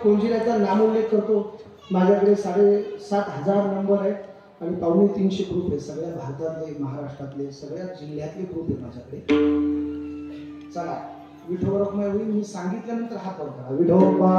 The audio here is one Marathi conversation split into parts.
कोंजिऱ्याचा नामोल्लेख करतो. माझ्याकडे 7,500 नंबर आहे आणि 250 ग्रुप आहे. सगळ्या भारतातले, महाराष्ट्रातले, सगळ्या जिल्ह्यातले ग्रुप आहे माझ्याकडे. चला विठोबा रखुमाई होईल. मी सांगितल्यानंतर हात वर करा. विठोबा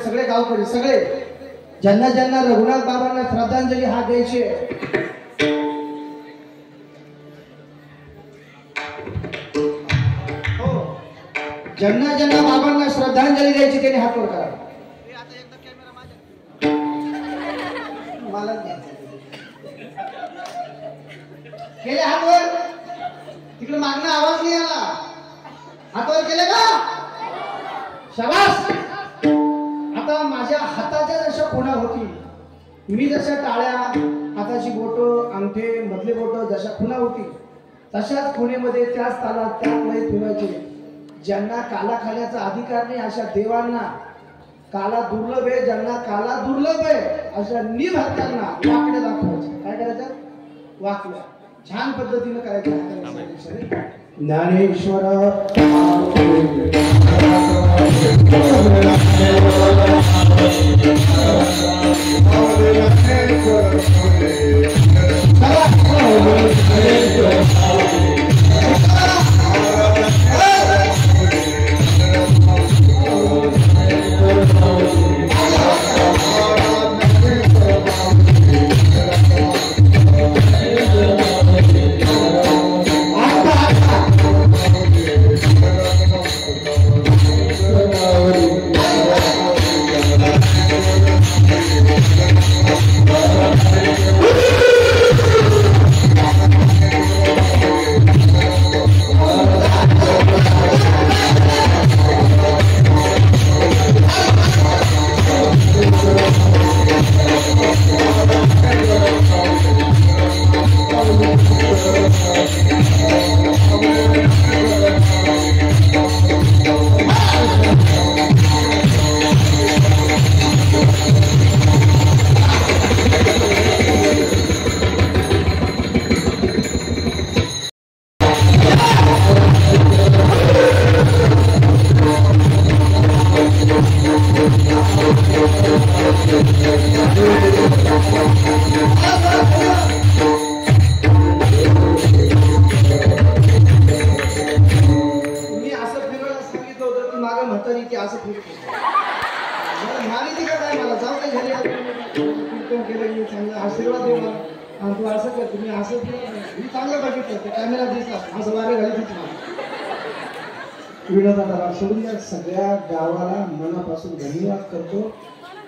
सगळे गावकरी, सगळे ज्यांना ज्यांना रघुनाथ बाबांना श्रद्धांजली हात द्यायची. हो, ज्यांना ज्यांना बाबांना श्रद्धांजली द्यायची त्यांनी हात वर करा. मला केले हात वर. तिकडे मागणं आवाज नाही आला. हात वर केले का? शाबास. आता माझ्या हाताच्या जशा खुणा होती, मी जशा टाळ्या, हाताची बोट, अंगठे, मधले बोट जशा खुणा होती, तशाच खुणेमध्ये त्याच तालात त्याच लय फिरवायचे. ज्यांना काला खाण्याचा अधिकार नाही अशा देवांना काला दुर्लभ आहे. ज्यांना काला दुर्लभ आहे अशा निभक्तांना वाकड्या दाखवायचे. काय करायचं? वाकड्या छान पद्धतीने करायचं. ज्ञानेश्वर आशीर्वाद दे मला. आणि तू असं कर, तुम्ही असं मी चांगलं बघितलं ते कॅमेरा दिसला असं वारे घाली तिथं विनोदाला सोडून द्या. सगळ्या गावाला मनापासून धन्यवाद करतो.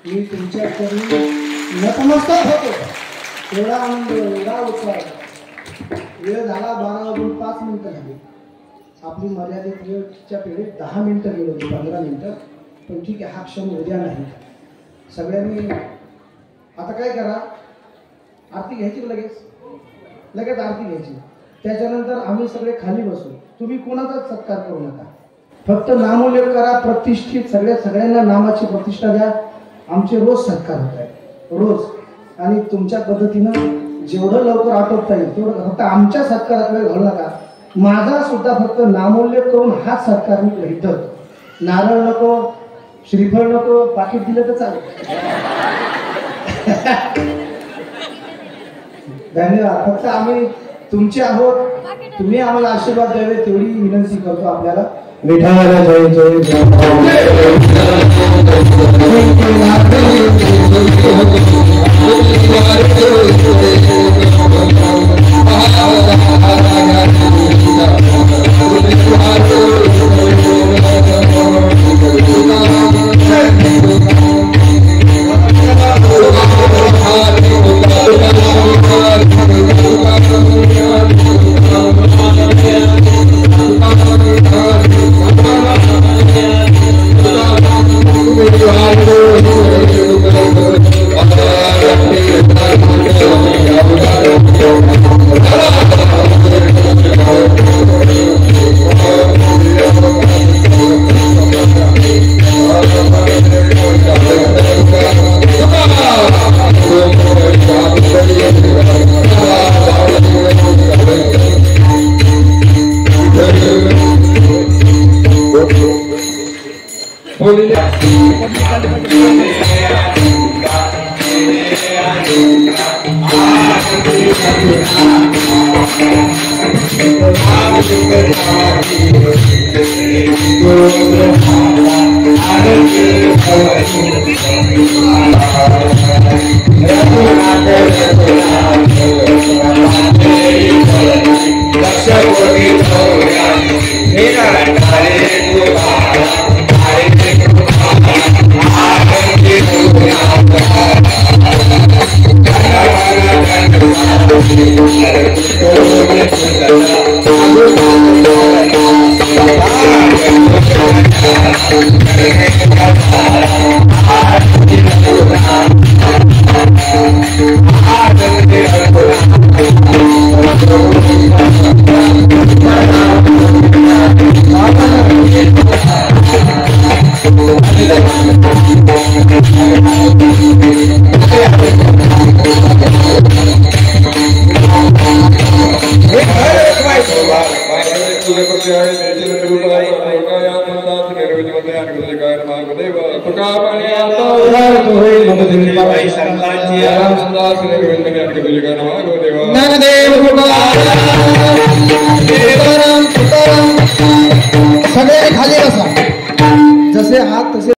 मी तुमच्याकडे नतमस्तक होतो. एवढा आनंद, एवढा उत्साह. वेळ झाला 12 वाजून 5 मिनिटं झाली. आपली मर्यादित वेळच्या पिढीत 10 मिनिटं गेलो, 15 मिनिटं. पण ठीक आहे, हा क्षण उद्या नाही. सगळ्यांनी आता काय करा, आरती घ्यायची लगेच आरती घ्यायची. त्याच्यानंतर आम्ही सगळे खाली बसू. तुम्ही कोणाचाच सत्कार करू नका, फक्त नामोल्लेख करा. प्रतिष्ठित सगळ्यांना नामाची प्रतिष्ठा द्या. आमचे रोज सत्कार होत आहेत रोज, आणि तुमच्या पद्धतीनं जेवढं लवकर आटोपता येईल तेवढं. फक्त आमच्या सत्कारात वेळ घालू नका. माझा सुद्धा फक्त नामोल्लेख करून हाच सत्कार मी गृहीत धरतो. नारळ नको, श्रीफळ नको, पाकिट दिलं तर चालेल. धन्यवाद. फक्त आम्ही तुमचे आहोत, तुम्ही आम्हाला आशीर्वाद द्यावे तेवढी विनंती करतो आपल्याला. विठाला जय जय ज्ञानदेव